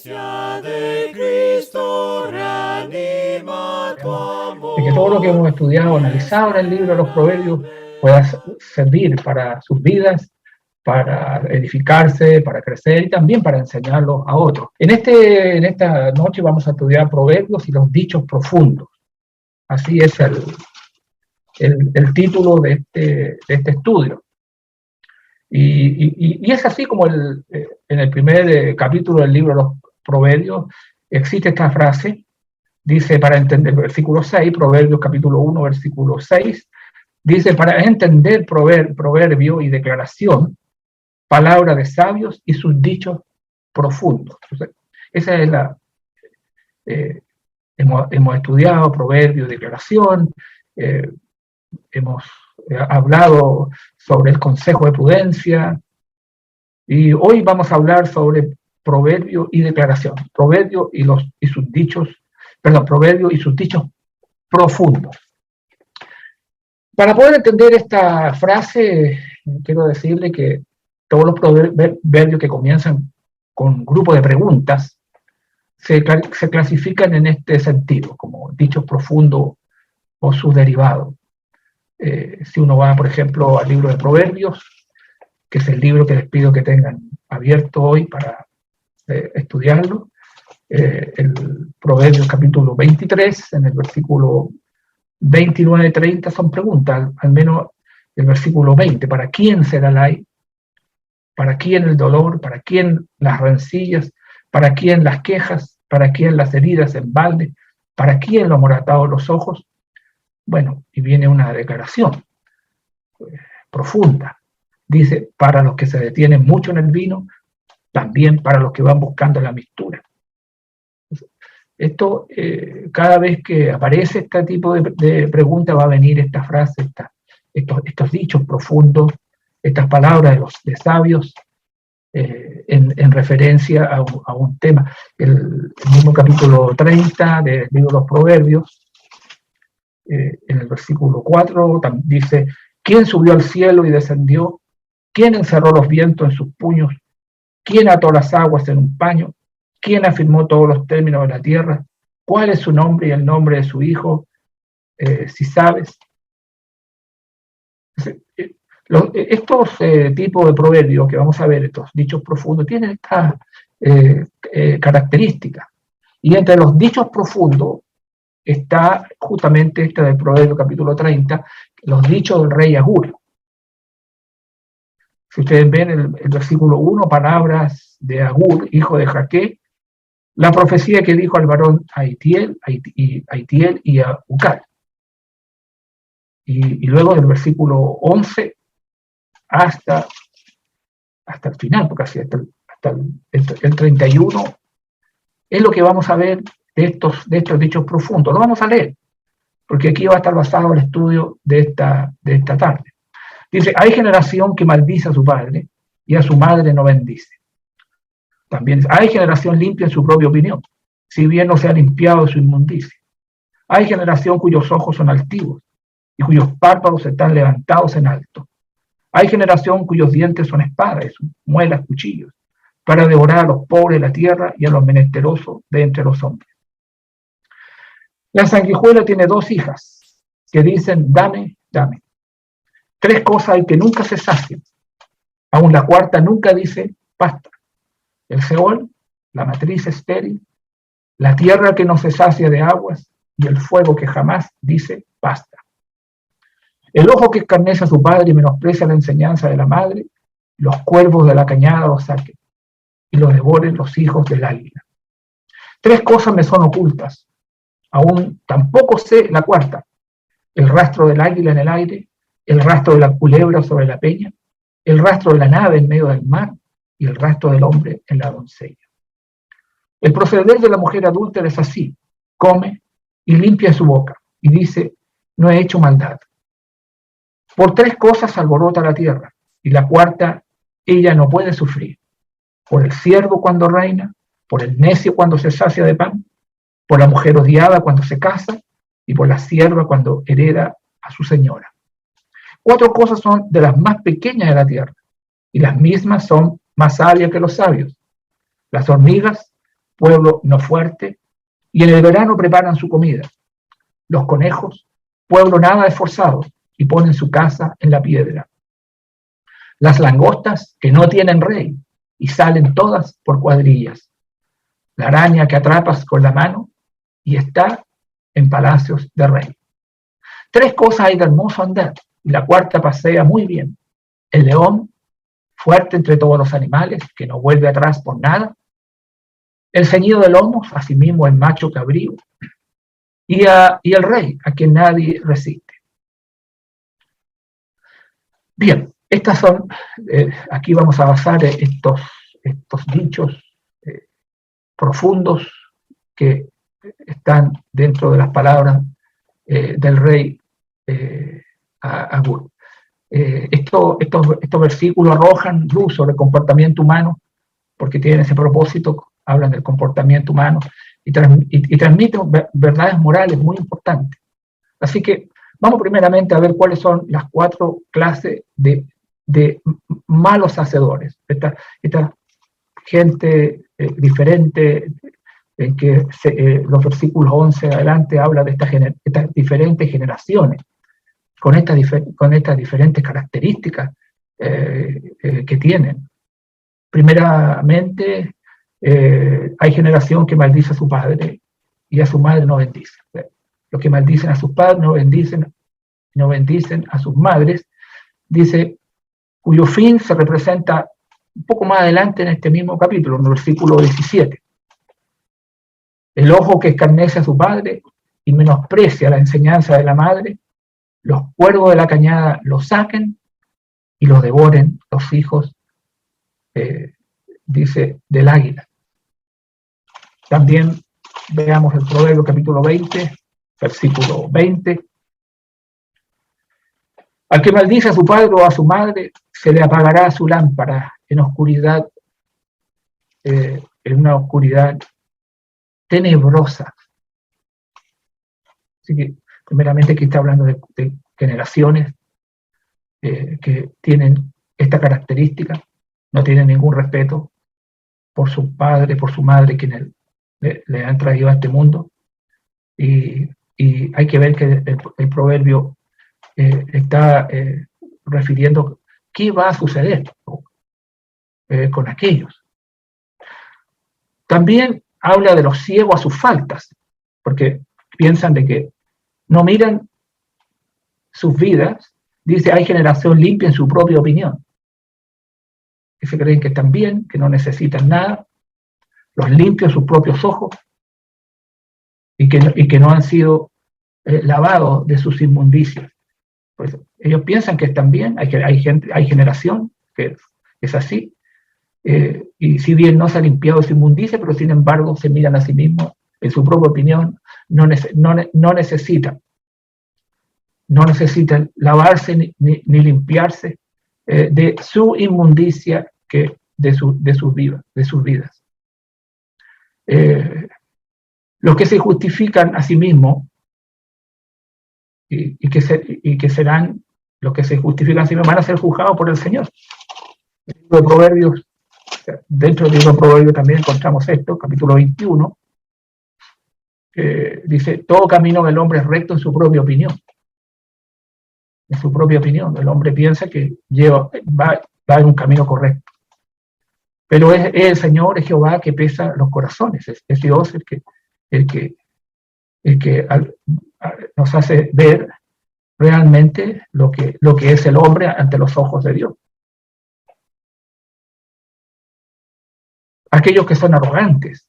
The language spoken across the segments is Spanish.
de Cristo reanima tu amor. De que todo lo que hemos estudiado, analizado en el libro de los Proverbios pueda servir para sus vidas, para edificarse, para crecer y también para enseñarlos a otros. En esta noche vamos a estudiar Proverbios y los dichos profundos. Así es el título de este estudio. Y es así como en el primer capítulo del libro de los Proverbios existe esta frase, dice para entender, versículo 6, Proverbios capítulo 1, versículo 6, dice para entender proverbio y declaración, palabra de sabios y sus dichos profundos. Entonces, esa es hemos estudiado proverbio y declaración, hemos hablado sobre el consejo de prudencia y hoy vamos a hablar sobre proverbio y declaración, proverbio y sus dichos profundos. Para poder entender esta frase, quiero decirle que todos los proverbios que comienzan con grupo de preguntas se clasifican en este sentido, como dichos profundos o sus derivados. Si uno va, por ejemplo, al libro de Proverbios, que es el libro que les pido que tengan abierto hoy para estudiarlo, el Proverbios capítulo 23, en el versículo 29-30 son preguntas, al menos el versículo 20, ¿para quién será el ay? ¿Para quién el dolor? ¿Para quién las rencillas? ¿Para quién las quejas? ¿Para quién las heridas en balde? ¿Para quién los moratados los ojos? Bueno, y viene una declaración profunda. Dice, para los que se detienen mucho en el vino, también para los que van buscando la mixtura. Esto, cada vez que aparece este tipo de pregunta, va a venir esta frase, estos dichos profundos, estas palabras de sabios, en referencia a un tema. El mismo capítulo 30 del libro de los Proverbios, en el versículo 4, dice, ¿quién subió al cielo y descendió? ¿Quién encerró los vientos en sus puños? ¿Quién ató las aguas en un paño? ¿Quién afirmó todos los términos de la tierra? ¿Cuál es su nombre y el nombre de su hijo? Si sabes. Estos tipos de proverbios que vamos a ver, estos dichos profundos, tienen estas características. Y entre los dichos profundos está justamente este del Proverbio capítulo 30, los dichos del rey Agur. Si ustedes ven el versículo 1, palabras de Agur, hijo de Jaque, la profecía que dijo al varón Aitiel y a Ucal. Y luego del versículo 11 hasta el final, porque así hasta el 31, es lo que vamos a ver de estos dichos profundos. Lo vamos a leer, porque aquí va a estar basado el estudio de esta tarde. Dice, hay generación que maldice a su padre y a su madre no bendice. También hay generación limpia en su propia opinión, si bien no se ha limpiado de su inmundicia. Hay generación cuyos ojos son altivos y cuyos párpados están levantados en alto. Hay generación cuyos dientes son espadas y sus muelas cuchillos, para devorar a los pobres de la tierra y a los menesterosos de entre los hombres. La sanguijuela tiene 2 hijas que dicen, dame, dame. 3 cosas hay que nunca se sacian. Aún la cuarta nunca dice, basta. El Seol, la matriz estéril, la tierra que no se sacia de aguas y el fuego que jamás dice, basta. El ojo que escarnece a su padre y menosprecia la enseñanza de la madre, los cuervos de la cañada los saquen y los devoren los hijos del águila. 3 cosas me son ocultas, aún tampoco sé la cuarta, el rastro del águila en el aire, el rastro de la culebra sobre la peña, el rastro de la nave en medio del mar y el rastro del hombre en la doncella. El proceder de la mujer adúltera es así, come y limpia su boca y dice, no he hecho maldad. Por 3 cosas alborota la tierra y la cuarta ella no puede sufrir. Por el siervo cuando reina, por el necio cuando se sacia de pan, por la mujer odiada cuando se casa y por la sierva cuando hereda a su señora. 4 cosas son de las más pequeñas de la tierra y las mismas son más sabias que los sabios. Las hormigas pueblo no fuerte, y en el verano preparan su comida. Los conejos, pueblo nada esforzado, y ponen su casa en la piedra. Las langostas, que no tienen rey, y salen todas por cuadrillas. La araña que atrapas con la mano, y está en palacios de rey. 3 cosas hay de hermoso andar, y la cuarta pasea muy bien. El león, fuerte entre todos los animales, que no vuelve atrás por nada. El ceñido de lomos, asimismo el macho cabrío. Y el rey, a quien nadie resiste. Bien, estas son, aquí vamos a basar estos dichos profundos que están dentro de las palabras del rey Agur. Estos versículos arrojan luz sobre el comportamiento humano, porque tienen ese propósito, hablan del comportamiento humano y transmiten verdades morales muy importantes. Así que vamos primeramente a ver cuáles son las 4 clases de malos hacedores. Esta gente diferente, en que los versículos 11 adelante habla de estas diferentes generaciones, con estas diferentes características que tienen. Primeramente, hay generación que maldice a su padre y a su madre no bendice. Los que maldicen a sus padres no bendicen a sus madres, dice, cuyo fin se representa un poco más adelante en este mismo capítulo, en el versículo 17. El ojo que escarnece a su padre y menosprecia la enseñanza de la madre, los cuervos de la cañada lo saquen y los devoren los hijos, dice, del águila. También veamos el Proverbio capítulo 20, versículo 20. Al que maldice a su padre o a su madre, se le apagará su lámpara en oscuridad, en una oscuridad tenebrosa. Así que, primeramente, aquí está hablando de generaciones que tienen esta característica, no tienen ningún respeto por su padre, por su madre, quienes le han traído a este mundo. Y hay que ver que el proverbio está refiriendo qué va a suceder con aquellos. También habla de los ciegos a sus faltas, porque piensan de que no miran sus vidas. Dice, hay generación limpia en su propia opinión, que se creen que están bien, que no necesitan nada, los limpios sus propios ojos, y que no han sido lavados de sus inmundicias. Pues ellos piensan que están bien, hay generación que es así, y si bien no se ha limpiado su inmundicia, pero sin embargo se miran a sí mismos, en su propia opinión, no necesitan lavarse ni limpiarse de su inmundicia, de sus vidas. Los que se justifican a sí mismos y que serán los que se justifican a sí mismos van a ser juzgados por el Señor. El libro de Proverbios, dentro del libro de Proverbios también encontramos esto, capítulo 21, que dice, todo camino del hombre es recto en su propia opinión. En su propia opinión, el hombre piensa que va en un camino correcto. Pero es el Señor, es Jehová, que pesa los corazones, es Dios el que nos hace ver realmente lo que es el hombre ante los ojos de Dios. Aquellos que son arrogantes,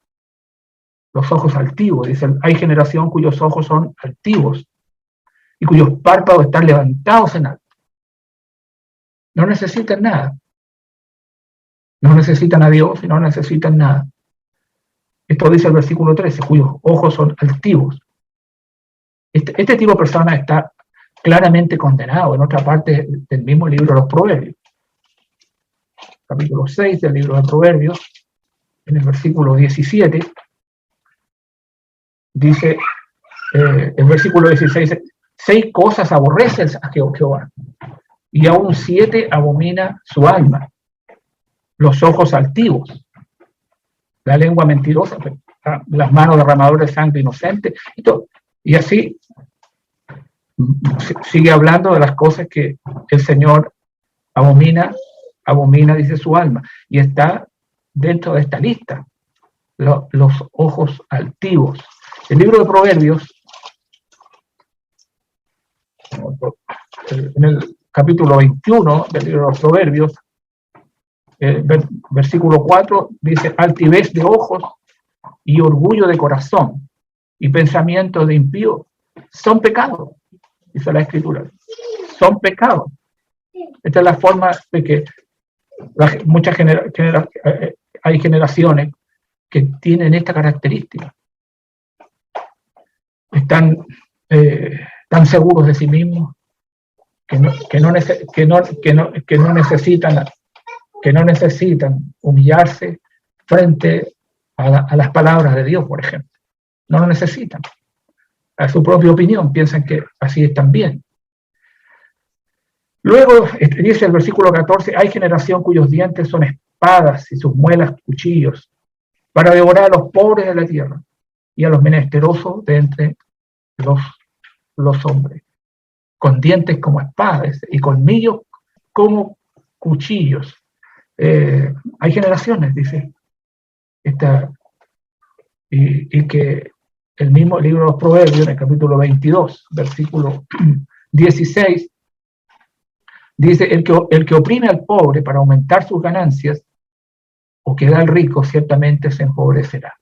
los ojos altivos, dicen, hay generación cuyos ojos son altivos y cuyos párpados están levantados en alto. No necesitan nada. No necesitan a Dios y no necesitan nada. Esto dice el versículo 13, cuyos ojos son altivos. Este tipo de persona está claramente condenado en otra parte del mismo libro de los Proverbios. Capítulo 6 del libro de Proverbios, en el versículo 17, dice, el versículo 16, 6 cosas aborrece a Jehová, y aún 7 abomina su alma: los ojos altivos, la lengua mentirosa, las manos derramadoras de sangre inocente, y todo. Y así sigue hablando de las cosas que el Señor abomina, dice su alma, y está dentro de esta lista, los ojos altivos. El libro de Proverbios, en el capítulo 21 del libro de los Proverbios, versículo 4, dice: altivez de ojos y orgullo de corazón y pensamientos de impío son pecados, dice la Escritura, son pecados. Esta es la forma de que hay generaciones que tienen esta característica. Están tan seguros de sí mismos que no necesitan humillarse frente a las palabras de Dios, por ejemplo. No lo necesitan. A su propia opinión piensan que así están bien. Luego dice el versículo 14: hay generación cuyos dientes son espadas y sus muelas cuchillos, para devorar a los pobres de la tierra y a los menesterosos de entre los hombres, con dientes como espadas y colmillos como cuchillos. Hay generaciones, dice, y que el mismo libro de los Proverbios, en el capítulo 22, versículo 16, dice: el que oprime al pobre para aumentar sus ganancias, o que da al rico, ciertamente se empobrecerá.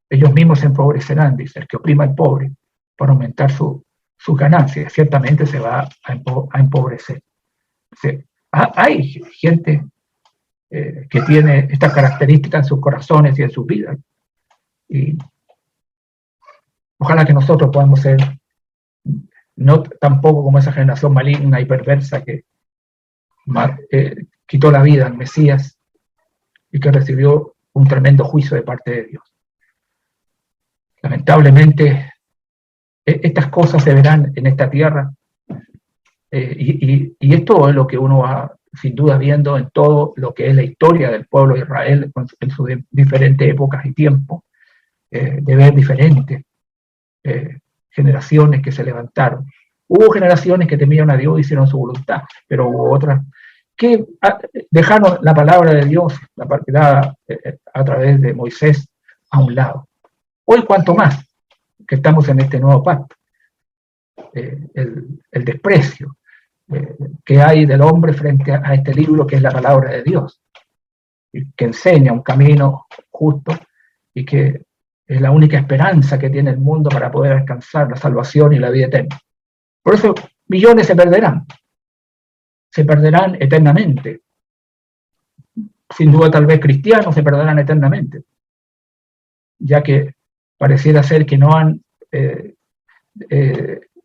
Ellos mismos se empobrecerán, dice, el que oprime al pobre para aumentar sus ganancias, ciertamente se va a empobrecer. Hay gente que tiene estas características en sus corazones y en sus vidas. Y ojalá que nosotros podamos ser, no tampoco como esa generación maligna y perversa que quitó la vida al Mesías y que recibió un tremendo juicio de parte de Dios. Lamentablemente, estas cosas se verán en esta tierra, y esto es lo que uno va sin duda viendo en todo lo que es la historia del pueblo de Israel en sus diferentes épocas y tiempos, de ver diferentes generaciones que se levantaron. Hubo generaciones que temían a Dios y hicieron su voluntad, pero hubo otras que dejaron la palabra de Dios, la dada a través de Moisés, a un lado. Hoy, cuanto más que estamos en este nuevo pacto, el desprecio que hay del hombre frente a este libro que es la palabra de Dios, que enseña un camino justo y que es la única esperanza que tiene el mundo para poder alcanzar la salvación y la vida eterna. Por eso millones se perderán eternamente. Sin duda, tal vez cristianos se perderán eternamente, ya que pareciera ser que no han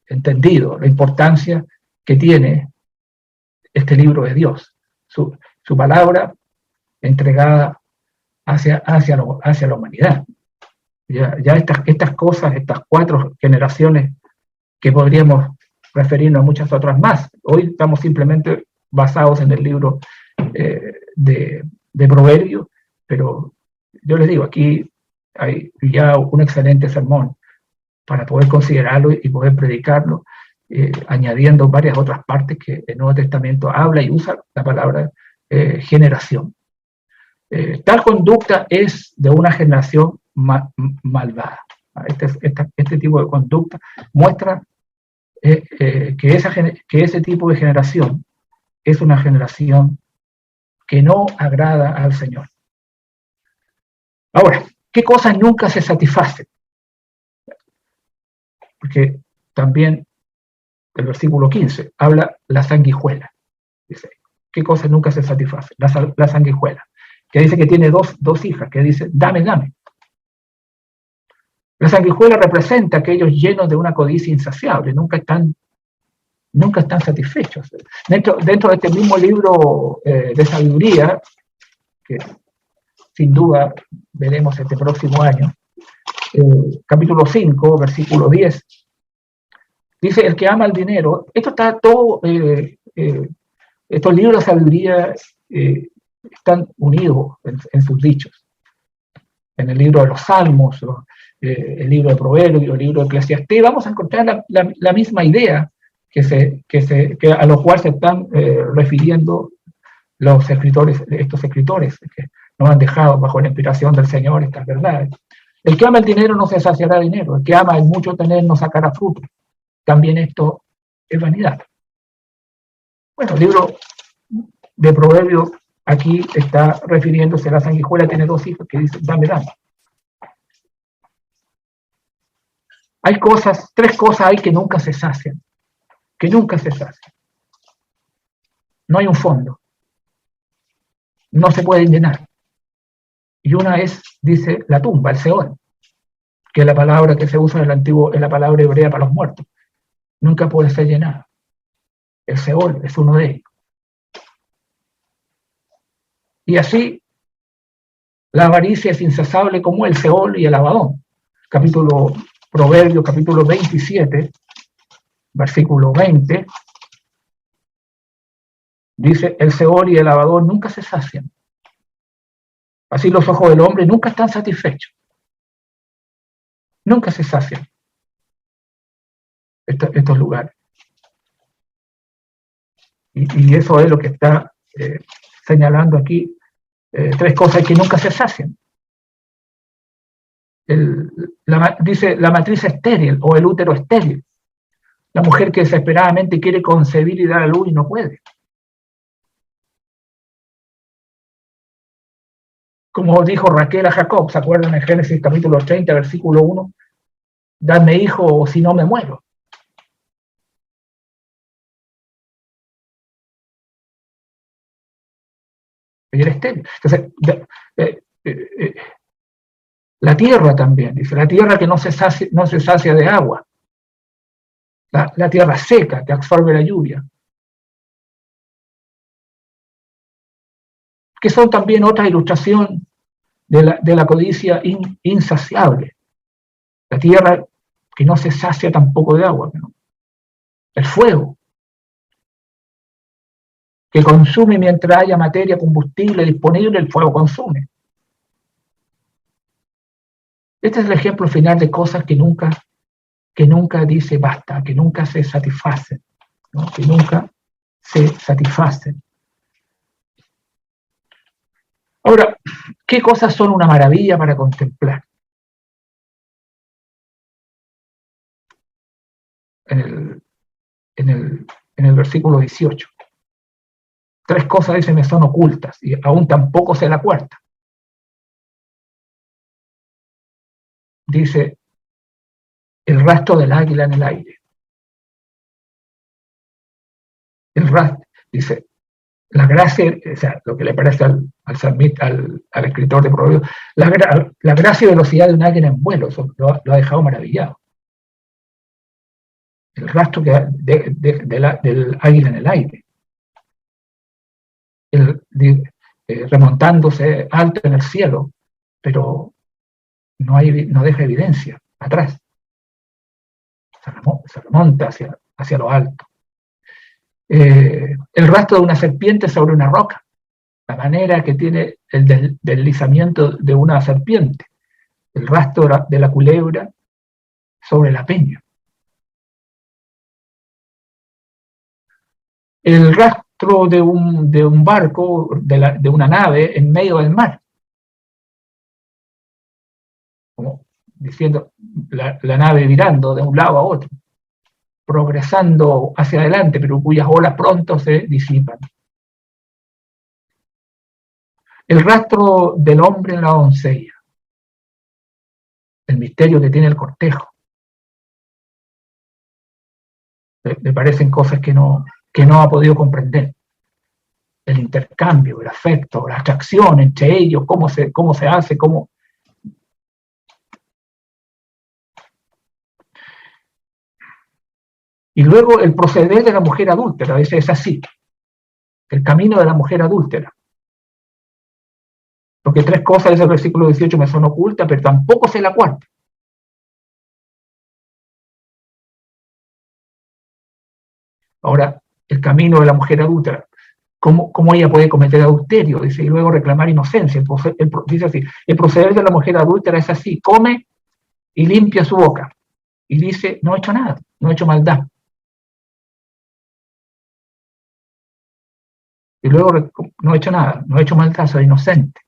entendido la importancia que tiene este libro de Dios, su palabra entregada hacia la humanidad. Ya estas cosas, estas 4 generaciones que podríamos referirnos a muchas otras más. Hoy estamos simplemente basados en el libro de Proverbios, pero yo les digo, aquí hay ya un excelente sermón para poder considerarlo y poder predicarlo, añadiendo varias otras partes que el Nuevo Testamento habla y usa la palabra generación. Tal conducta es de una generación malvada. Este tipo de conducta muestra que ese tipo de generación es una generación que no agrada al Señor. Ahora, ¿qué cosas nunca se satisfacen? Porque también el versículo 15 habla la sanguijuela. Dice, ¿qué cosas nunca se satisfacen? La sanguijuela, que dice que tiene dos hijas, que dice, dame, dame. La sanguijuela representa a aquellos llenos de una codicia insaciable, nunca están satisfechos. Dentro de este mismo libro de sabiduría, que sin duda veremos este próximo año, capítulo 5, versículo 10, dice: el que ama el dinero, esto está todo, estos libros de sabiduría están unidos en sus dichos. en el libro de los Salmos, el libro de Proverbios, el libro de Eclesiastés, vamos a encontrar la misma idea a lo cual se están refiriendo los escritores, estos escritores que nos han dejado bajo la inspiración del Señor estas verdades. El que ama el dinero no se saciará de dinero, el que ama el mucho tener no sacará fruto. También esto es vanidad. Bueno, el libro de Proverbios aquí está refiriéndose a la sanguijuela, tiene 2 hijos que dicen, dame, dame. Hay 3 cosas hay que nunca se sacian, No hay un fondo, no se pueden llenar. Y una es, dice, la tumba, el Seol, que es la palabra que se usa en el antiguo, es la palabra hebrea para los muertos. Nunca puede ser llenada. El Seol es uno de ellos. Y así, la avaricia es insensable como el Seol y el Abadón. Proverbios, capítulo 27, versículo 20, dice, el Seol y el Abadón nunca se sacian. Así los ojos del hombre nunca están satisfechos. Nunca se sacian estos lugares. Y eso es lo que está señalando aquí. 3 cosas que nunca se sacian. Dice la matriz estéril o el útero estéril. La mujer que desesperadamente quiere concebir y dar a luz y no puede. Como dijo Raquel a Jacob, ¿se acuerdan en Génesis capítulo 30, versículo 1? Dadme hijo o si no me muero. Y era estéril. Entonces, la tierra también, dice, la tierra que no se sacia de agua. La tierra seca que absorbe la lluvia. Que son también otra ilustración de la codicia insaciable. La tierra que no se sacia tampoco de agua. ¿No? El fuego, que consume mientras haya materia combustible disponible, el fuego consume. Este es el ejemplo final de cosas que nunca dice basta, que nunca se satisfacen, ¿no? Que nunca se satisfacen. Ahora, ¿qué cosas son una maravilla para contemplar? En el versículo 18. 3 cosas, dice, me son ocultas, y aún tampoco sé la cuarta. Dice, el rastro del águila en el aire. El rastro, dice, la gracia, o sea, lo que le parece al escritor de Proverbios, la gracia y velocidad de un águila en vuelo, eso lo ha dejado maravillado. El rastro del águila en el aire. Remontándose alto en el cielo, pero no deja evidencia atrás. Se remonta hacia lo alto. El rastro de una serpiente sobre una roca, la manera que tiene el deslizamiento de una serpiente, el rastro de la culebra sobre la peña. El rastro de un barco, de una nave en medio del mar. Como diciendo, la nave virando de un lado a otro, progresando hacia adelante, pero cuyas olas pronto se disipan. El rastro del hombre en la doncella. El misterio que tiene el cortejo. Le parecen cosas que no ha podido comprender. El intercambio, el afecto, la atracción entre ellos, cómo se hace, cómo... Y luego el proceder de la mujer adúltera, a veces es así. El camino de la mujer adúltera. Porque 3 cosas de ese versículo 18 me son ocultas, pero tampoco sé la cuarta. Ahora, el camino de la mujer adúltera. cómo ella puede cometer adulterio, dice, y luego reclamar inocencia. Dice así, el proceder de la mujer adúltera es así, come y limpia su boca, y dice, no he hecho nada, no he hecho maldad. Y luego, no he hecho nada, no he hecho maldad, soy inocente.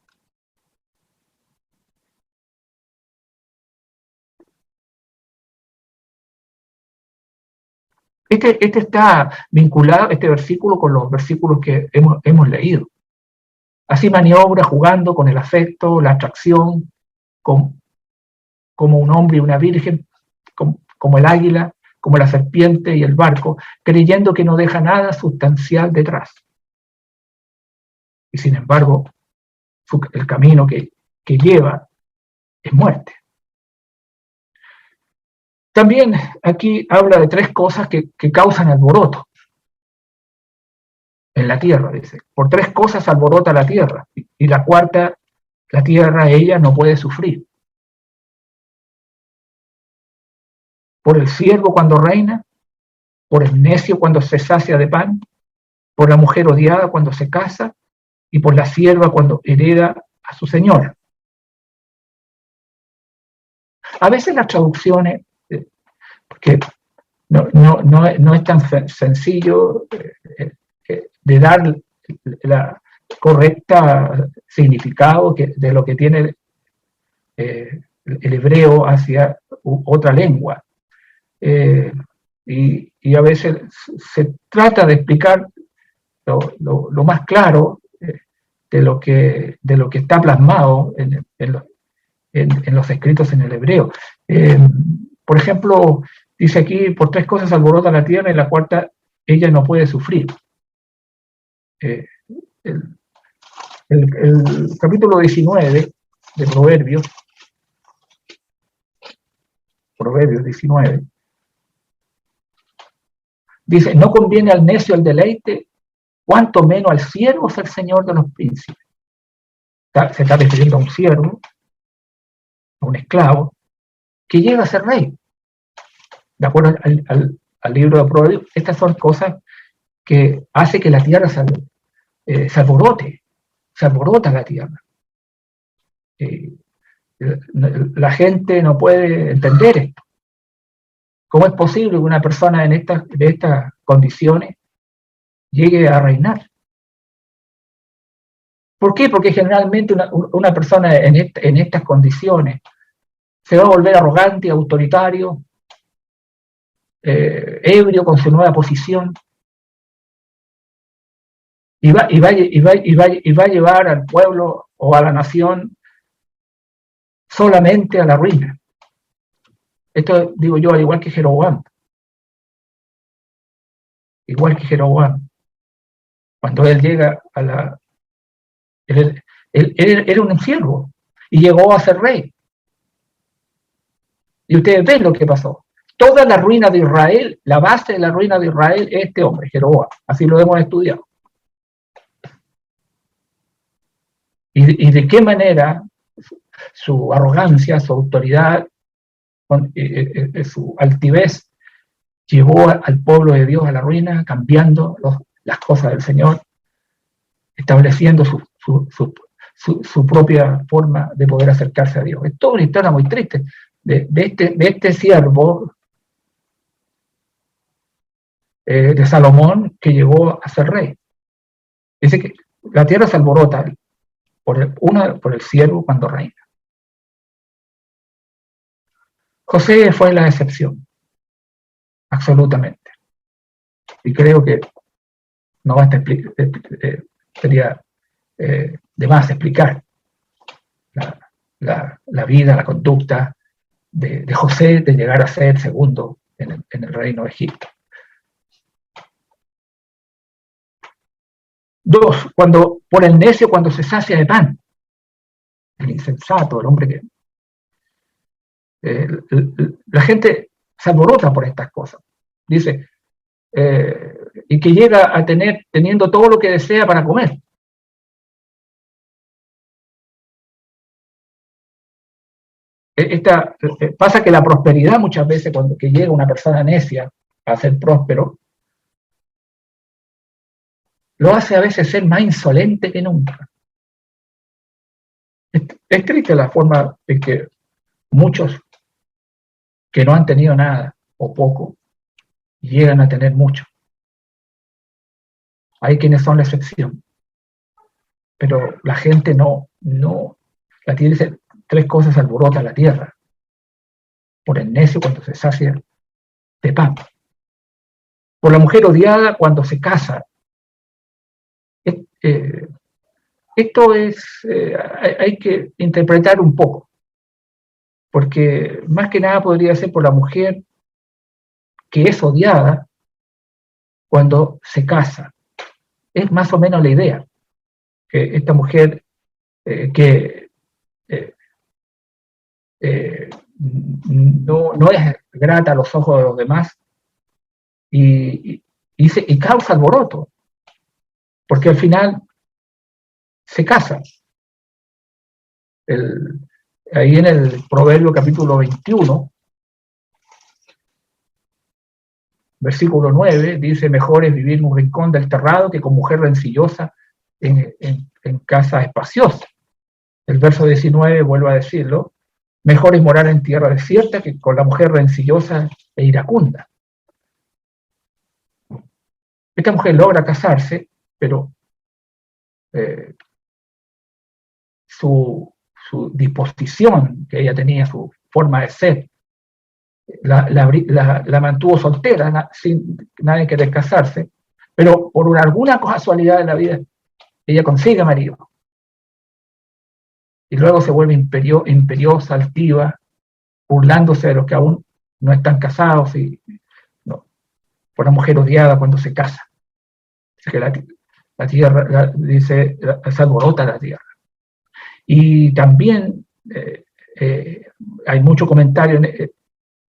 Este está vinculado, este versículo, con los versículos que hemos leído. Así maniobra jugando con el afecto, la atracción, como un hombre y una virgen, como el águila, como la serpiente y el barco, creyendo que no deja nada sustancial detrás. Y sin embargo, el camino que lleva es muerte. También aquí habla de tres cosas que causan alboroto en la tierra, dice. Por tres cosas alborota la tierra. Y la cuarta, la tierra, ella no puede sufrir. Por el siervo cuando reina, por el necio cuando se sacia de pan, por la mujer odiada cuando se casa, y por la sierva cuando hereda a su señor. A veces las traducciones, porque no es tan sencillo de dar la correcta significado de lo que tiene el hebreo hacia otra lengua. Y a veces se trata de explicar lo más claro de lo que está plasmado en los escritos en el hebreo. Por ejemplo, dice aquí, por tres cosas alborota la tierra y la cuarta, ella no puede sufrir. El capítulo 19 de Proverbios 19, dice, no conviene al necio el deleite, cuanto menos al siervo ser señor de los príncipes. Se está refiriendo a un siervo, a un esclavo, que llega a ser rey. De acuerdo al libro de Proverbios, estas son cosas que hace que la tierra se alborota la tierra. La gente no puede entender esto. ¿Cómo es posible que una persona de estas condiciones llegue a reinar? ¿Por qué? Porque generalmente una persona en estas condiciones se va a volver arrogante, autoritario, ebrio con su nueva posición, y va a llevar al pueblo o a la nación solamente a la ruina. Esto digo yo, al igual que Jeroboam. Cuando él llega a la... Él era un siervo y llegó a ser rey. Y ustedes ven lo que pasó. Toda la ruina de Israel, la base de la ruina de Israel es este hombre, Jeroboam. Así lo hemos estudiado. Y de qué manera su arrogancia, su autoridad, su altivez llevó al pueblo de Dios a la ruina, cambiando las cosas del Señor, estableciendo su propia forma de poder acercarse a Dios. Es toda una historia muy triste de este siervo de Salomón que llegó a ser rey. Dice que la tierra se alborota por el siervo cuando reina. José fue la excepción, absolutamente. Y creo que no basta sería de más explicar la vida, la conducta de José de llegar a ser segundo en el reino de Egipto. 2, por el necio cuando se sacia de pan, el insensato, el hombre que... la gente se alborota por estas cosas. Dice, y que llega a teniendo todo lo que desea para comer. Pasa que la prosperidad muchas veces, cuando que llega una persona necia a ser próspero, lo hace a veces ser más insolente que nunca. Es triste la forma en que muchos que no han tenido nada o poco llegan a tener mucho. Hay quienes son la excepción, pero la gente no, la tierra dice, 3 cosas alborota la tierra, por el necio cuando se sacia de pan, por la mujer odiada cuando se casa. Esto es, hay que interpretar un poco, porque más que nada podría ser por la mujer que es odiada cuando se casa. Es más o menos la idea, que esta mujer que no es grata a los ojos de los demás y causa alboroto, porque al final se casa. Ahí en el Proverbio capítulo 21, versículo 9, dice: mejor es vivir en un rincón del terrado que con mujer rencillosa en casa espaciosa. El verso 19 vuelve a decirlo: mejor es morar en tierra desierta que con la mujer rencillosa e iracunda. Esta mujer logra casarse, pero su disposición que ella tenía, su forma de ser, la mantuvo soltera, sin nadie querer casarse, pero por alguna casualidad de la vida, ella consigue marido. Y luego se vuelve imperiosa, altiva, burlándose de los que aún no están casados, y no, por la mujer odiada cuando se casa. Dice que la tierra, se alborota la tierra. Y también hay mucho comentario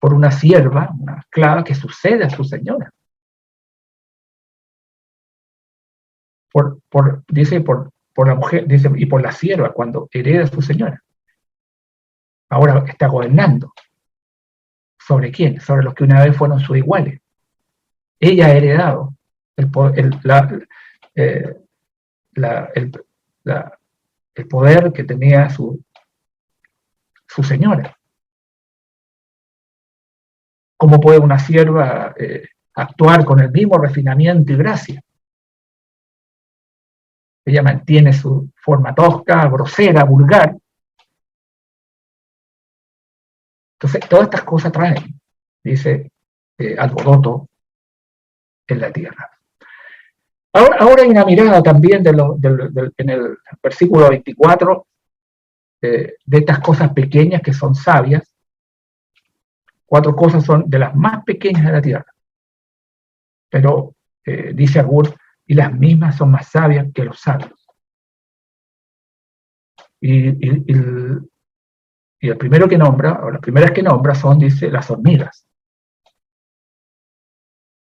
por una sierva, una esclava, que sucede a su señora. Dice por la mujer, dice, y por la sierva, cuando hereda a su señora. Ahora está gobernando. ¿Sobre quién? Sobre los que una vez fueron sus iguales. Ella ha heredado el poder que tenía su señora. ¿Cómo puede una sierva actuar con el mismo refinamiento y gracia? Ella mantiene su forma tosca, grosera, vulgar. Entonces, todas estas cosas traen, dice, alboroto en la tierra. Ahora hay una mirada también en el versículo 24 de estas cosas pequeñas que son sabias. 4 cosas son de las más pequeñas de la tierra. Pero, dice Agur, y las mismas son más sabias que los sabios. Y el primero que nombra, o las primeras que nombra son, dice, las hormigas.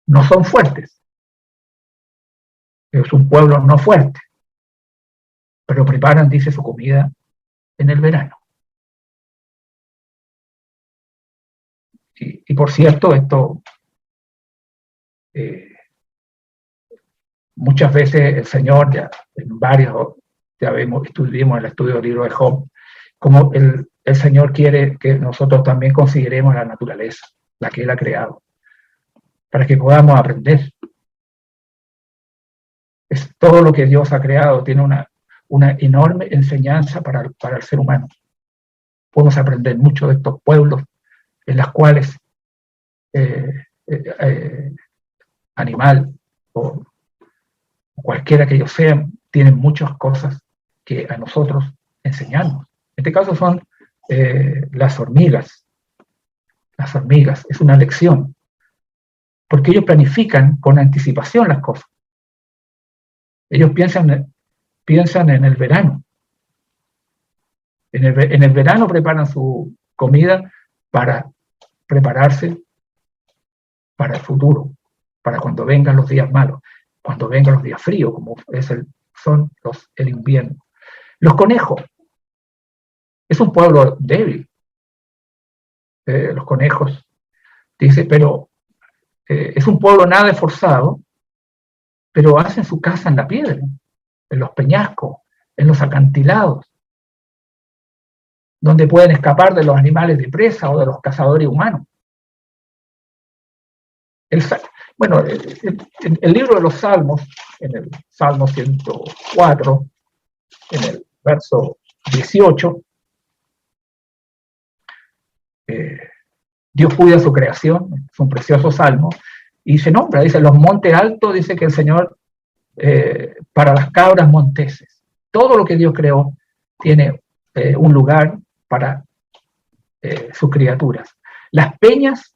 No son fuertes. Es un pueblo no fuerte. Pero preparan, dice, su comida en el verano. Y por cierto, esto muchas veces el Señor, ya en varios, ya estuvimos en el estudio del libro de Job, como el Señor quiere que nosotros también consideremos la naturaleza, la que Él ha creado, para que podamos aprender. Todo lo que Dios ha creado tiene una enorme enseñanza para el ser humano. Podemos aprender mucho de estos pueblos en los cuales animal o cualquiera que ellos sean, tienen muchas cosas que a nosotros enseñarnos. En este caso son las hormigas. Las hormigas, es una lección, porque ellos planifican con anticipación las cosas. Ellos piensan en el verano. En el verano preparan su comida para prepararse para el futuro, para cuando vengan los días malos, cuando vengan los días fríos, como son el invierno. Los conejos. Es un pueblo débil. Los conejos. Dice, pero es un pueblo nada esforzado, pero hacen su casa en la piedra, en los peñascos, en los acantilados, donde pueden escapar de los animales de presa o de los cazadores humanos. Bueno, el libro de los Salmos, en el Salmo 104, en el verso 18, Dios cuida su creación, es un precioso salmo, y se nombra, dice, los montes altos, dice que el Señor, para las cabras monteses, todo lo que Dios creó tiene un lugar para sus criaturas. Las peñas,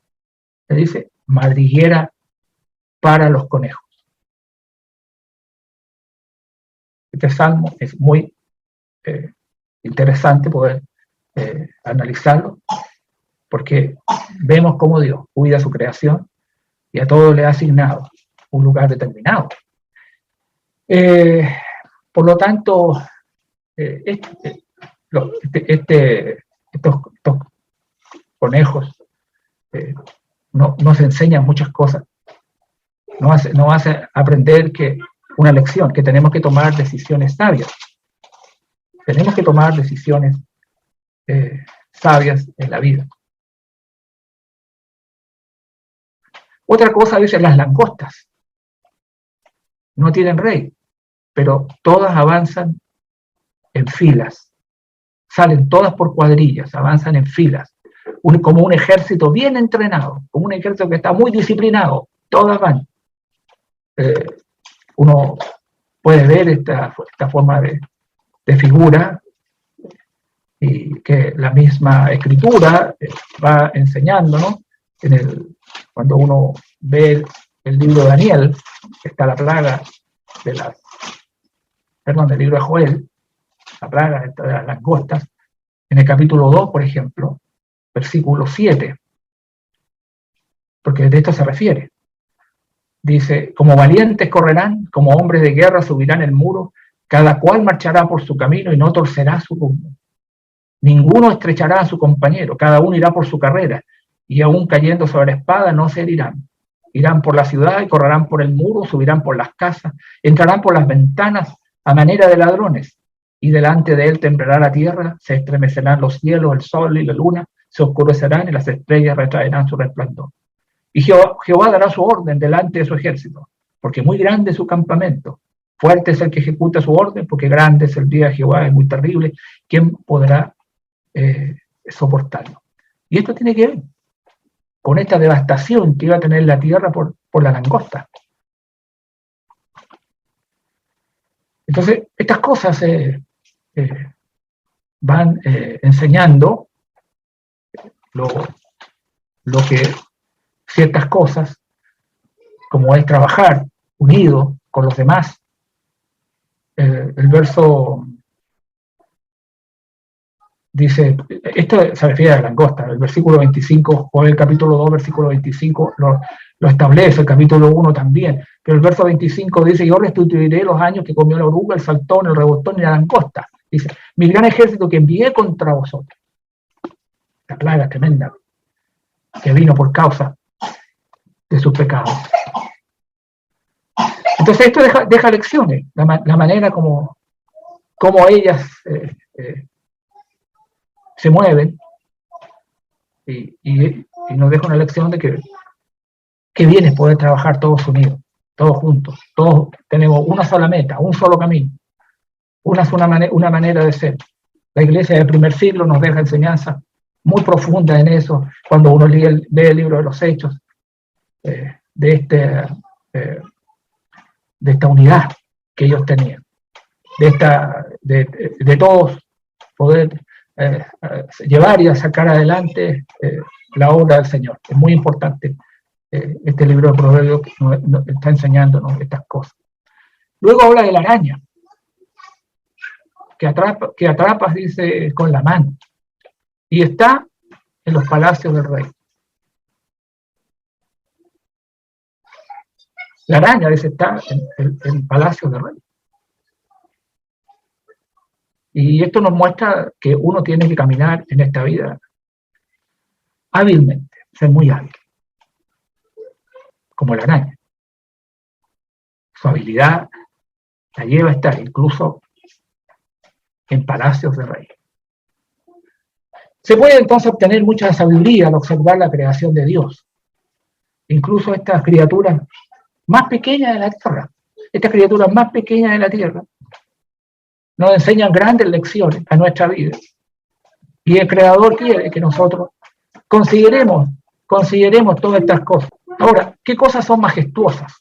se dice, madriguera para los conejos. Este salmo es muy interesante poder analizarlo, porque vemos cómo Dios cuida su creación y a todo le ha asignado un lugar determinado. Por lo tanto, estos conejos nos enseñan muchas cosas, nos hace aprender que una lección, que tenemos que tomar decisiones sabias. Tenemos que tomar decisiones sabias en la vida. Otra cosa, dice, las langostas no tienen rey, pero todas avanzan en filas, salen todas por cuadrillas, avanzan en filas, como un ejército bien entrenado, como un ejército que está muy disciplinado, todas van. Uno puede ver esta forma de figura, y que la misma escritura va enseñando, ¿no? Cuando uno ve el libro de Daniel, está la plaga del libro de Joel, la plaga de las langostas, en el capítulo 2, por ejemplo, versículo 7, porque de esto se refiere. Dice, como valientes correrán, como hombres de guerra subirán el muro, cada cual marchará por su camino y no torcerá su rumbo. Ninguno estrechará a su compañero, cada uno irá por su carrera, y aún cayendo sobre la espada no se herirán. Irán por la ciudad y correrán por el muro, subirán por las casas, entrarán por las ventanas a manera de ladrones, y delante de él temblará la tierra, se estremecerán los cielos, el sol y la luna, se oscurecerán y las estrellas retraerán su resplandor. Y Jehová dará su orden delante de su ejército, porque muy grande es su campamento. Fuerte es el que ejecuta su orden, porque grande es el día de Jehová, es muy terrible. ¿Quién podrá soportarlo? Y esto tiene que ver con esta devastación que iba a tener la tierra por la langosta. Entonces, estas cosas van enseñando lo que ciertas cosas, como es trabajar unido con los demás. El verso dice, esto se refiere a la langosta, el versículo 25, o el capítulo 2, versículo 25, lo establece, el capítulo 1 también, pero el verso 25 dice, yo restituiré los años que comió la oruga, el saltón, el rebotón y la langosta. Dice, mi gran ejército que envié contra vosotros. La plaga tremenda que vino por causa de sus pecados. Entonces esto deja lecciones, la manera como ellas se mueven, y nos deja una lección de que bien es poder trabajar todos unidos, todos juntos, todos tenemos una sola meta, un solo camino, una manera de ser. La iglesia del primer siglo nos deja enseñanzas muy profundas en eso, cuando uno lee el libro de los Hechos, de esta unidad que ellos tenían, de todos poder llevar y a sacar adelante la obra del Señor. Es muy importante este libro de Proverbios que nos está enseñándonos estas cosas. Luego habla de la araña, que atrapas, dice, con la mano, y está en los palacios del rey. La araña, dice, está en el palacio del rey. Y esto nos muestra que uno tiene que caminar en esta vida hábilmente, ser muy hábil, como la araña. Su habilidad la lleva a estar incluso en palacios de rey. Se puede entonces obtener mucha sabiduría al observar la creación de Dios. Incluso estas criaturas más pequeñas de la tierra, nos enseñan grandes lecciones a nuestra vida. Y el Creador quiere que nosotros consideremos todas estas cosas. Ahora, ¿qué cosas son majestuosas?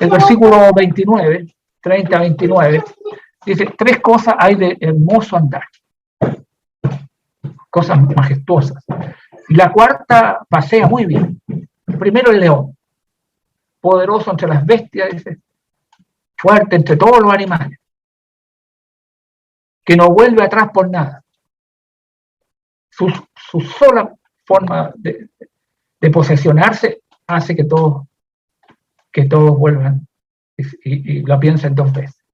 El versículo 29, 30-29, dice, 3 cosas hay de hermoso andar. Cosas majestuosas. Y la cuarta pasea muy bien. Primero el león, poderoso entre las bestias, dice, fuerte entre todos los animales, que no vuelve atrás por nada. Su sola forma de posesionarse hace que todos vuelvan y lo piensen 2 veces.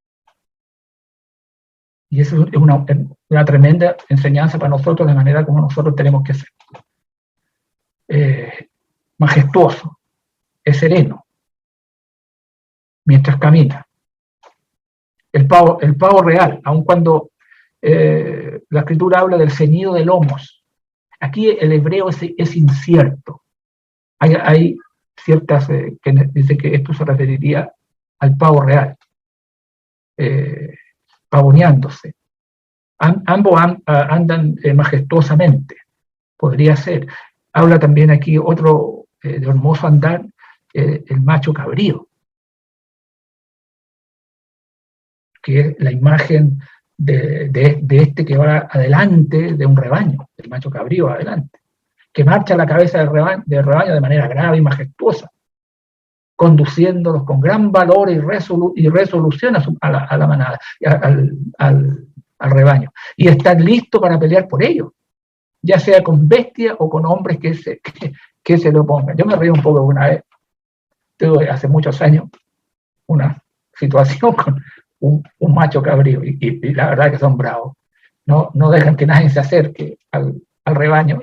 Y eso es una tremenda enseñanza para nosotros de manera como nosotros tenemos que ser. Majestuoso, es sereno, mientras camina. El pavo real, aun cuando la escritura habla del ceñido de lomos, aquí el hebreo es incierto. Hay ciertas que dice que esto se referiría al pavo real, pavoneándose. Ambos andan majestuosamente, podría ser. Habla también aquí otro de hermoso andar, el macho cabrío, que es la imagen de este que va adelante de un rebaño, el macho cabrío adelante, que marcha a la cabeza del rebaño de manera grave y majestuosa, conduciéndolos con gran valor y resolución a la manada, al rebaño, y están listos para pelear por ellos, ya sea con bestias o con hombres que se lo opongan. Yo me reí un poco una vez, tuve hace muchos años una situación con un macho cabrío, y la verdad que son bravos, no dejan que nadie se acerque al rebaño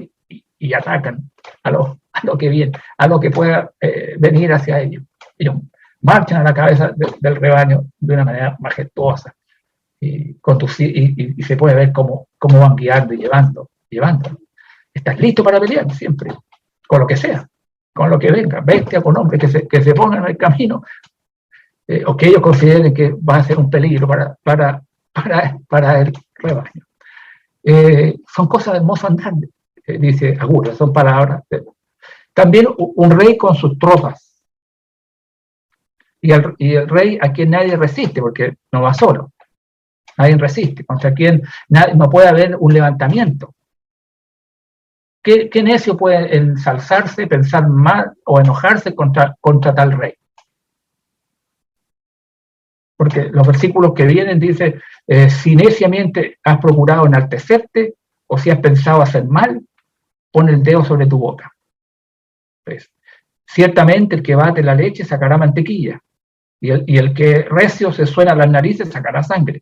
y atacan a lo que viene, a lo que pueda venir hacia ellos. Ellos marchan a la cabeza del rebaño de una manera majestuosa, y se puede ver cómo van guiando y llevando. Estás listo para pelear siempre, con lo que sea, con lo que venga, bestia, con hombres que se pongan en el camino, o que ellos consideren que va a ser un peligro para el rebaño. Son cosas de hermoso andar, dice Aguirre, son palabras. También un rey con sus tropas. Y el rey a quien nadie resiste, porque no va solo. Nadie resiste, contra quien no puede haber un levantamiento. ¿Qué necio puede ensalzarse, pensar mal o enojarse contra tal rey? Porque los versículos que vienen dicen, si neciamente has procurado enaltecerte, o si has pensado hacer mal, pon el dedo sobre tu boca. Pues, ciertamente el que bate la leche sacará mantequilla, y el que recio se suena las narices sacará sangre.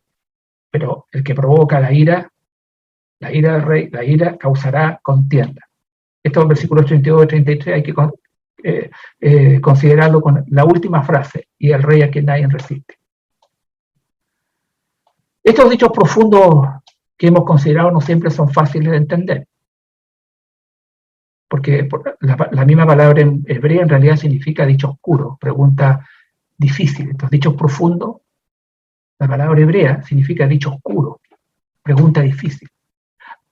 Pero el que provoca la ira del rey, la ira causará contienda. Estos versículos 32 y 33 hay que considerarlo con la última frase, y el rey a quien nadie resiste. Estos dichos profundos que hemos considerado no siempre son fáciles de entender, porque la misma palabra en hebreo en realidad significa dicho oscuro, pregunta difícil. Estos dichos profundos, la palabra hebrea significa dicho oscuro, pregunta difícil.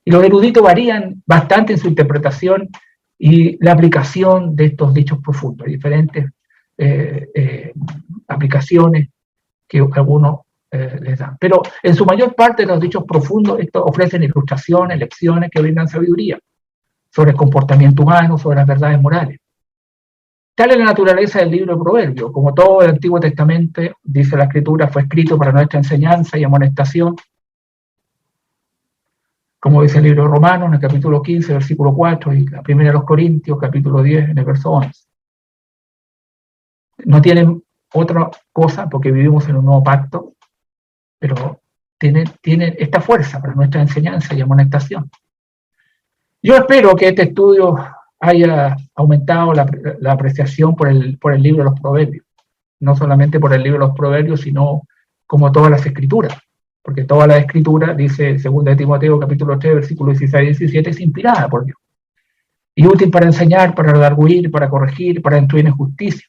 Y los eruditos varían bastante en su interpretación y la aplicación de estos dichos profundos, diferentes aplicaciones que algunos les dan. Pero en su mayor parte los dichos profundos estos ofrecen ilustraciones, lecciones que brindan sabiduría sobre el comportamiento humano, sobre las verdades morales. Tal es la naturaleza del libro de Proverbios. Como todo el Antiguo Testamento, dice la Escritura, fue escrito para nuestra enseñanza y amonestación. Como dice el libro de Romanos, en el capítulo 15, versículo 4, y la primera de los Corintios, capítulo 10, en el verso 11. No tienen otra cosa, porque vivimos en un nuevo pacto, pero tienen esta fuerza para nuestra enseñanza y amonestación. Yo espero que este estudio haya aumentado la apreciación por el libro de los Proverbios. no solamente por el libro de los Proverbios, sino como todas las escrituras, porque toda la escritura, dice 2 de Timoteo capítulo 3, versículos 16 y 17, es inspirada por Dios, y útil para enseñar, para redarguir, para corregir, para instruir en justicia,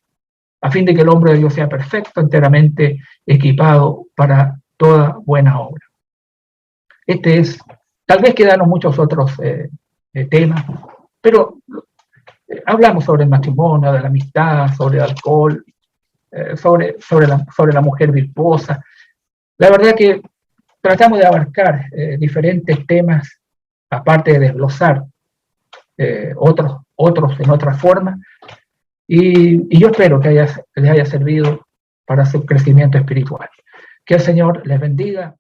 a fin de que el hombre de Dios sea perfecto, enteramente equipado para toda buena obra. Tal vez quedaron muchos otros temas, pero hablamos sobre el matrimonio, de la amistad, sobre el alcohol, sobre la mujer virtuosa. La verdad que tratamos de abarcar diferentes temas, aparte de desglosar otros en otra forma, y yo espero que les haya servido para su crecimiento espiritual. Que el Señor les bendiga.